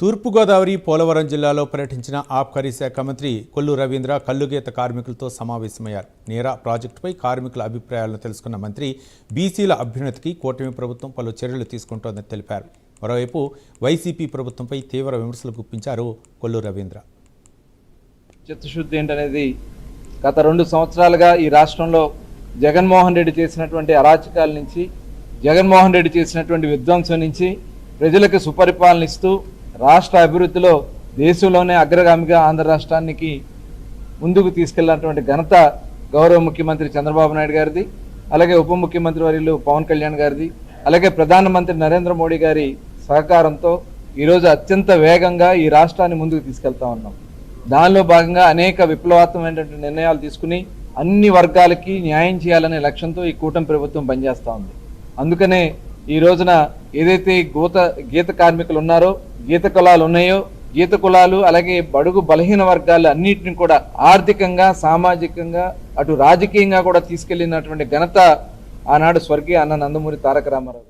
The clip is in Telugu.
తూర్పుగోదావరి పోలవరం జిల్లాలో పర్యటించిన ఆబ్కారీ శాఖ మంత్రి కొల్లు రవీంద్ర కల్లుగీత కార్మికులతో సమావేశమయ్యారు. నీరా ప్రాజెక్టుపై కార్మికుల అభిప్రాయాలను తెలుసుకున్న మంత్రి బీసీల అభ్యున్నతికి కూటమి ప్రభుత్వం పలు చర్యలు తీసుకుంటోందని తెలిపారు. మరోవైపు వైసీపీ ప్రభుత్వంపై తీవ్ర విమర్శలు గుప్పించారు కొల్లు రవీంద్ర. చిత్తశుద్ధి ఏంటనేది గత 2 సంవత్సరాలుగా ఈ రాష్ట్రంలో జగన్మోహన్ రెడ్డి చేసినటువంటి అరాచకాల నుంచి, జగన్మోహన్ రెడ్డి చేసినటువంటి విధ్వంసం నుంచి ప్రజలకు సుపరిపాలన ఇస్తూ రాష్ట్ర అభివృద్ధిలో దేశంలోనే అగ్రగామిగా ఆంధ్ర రాష్ట్రానికి ముందుకు తీసుకెళ్లినటువంటి ఘనత గౌరవ ముఖ్యమంత్రి చంద్రబాబు నాయుడు గారిది, అలాగే ఉప ముఖ్యమంత్రి వర్యులు పవన్ కళ్యాణ్ గారిది, అలాగే ప్రధానమంత్రి నరేంద్ర మోడీ గారి సహకారంతో ఈరోజు అత్యంత వేగంగా ఈ రాష్ట్రాన్ని ముందుకు తీసుకెళ్తా ఉన్నాం. దానిలో భాగంగా అనేక విప్లవాత్మకమైనటువంటి నిర్ణయాలు తీసుకుని అన్ని వర్గాలకి న్యాయం చేయాలనే లక్ష్యంతో ఈ కూటమి ప్రభుత్వం పనిచేస్తూ ఉంది. అందుకనే ఈ రోజున ఏదైతే గీత కార్మికులు ఉన్నారో, గీత కులాలు ఉన్నాయో, గీత కులాలు అలాగే బడుగు బలహీన వర్గాలు అన్నింటిని కూడా ఆర్థికంగా, సామాజికంగా, అటు రాజకీయంగా కూడా తీసుకెళ్లినటువంటి ఘనత ఆనాడు స్వర్గీయ అన్న నందమూరి తారక రామారావు.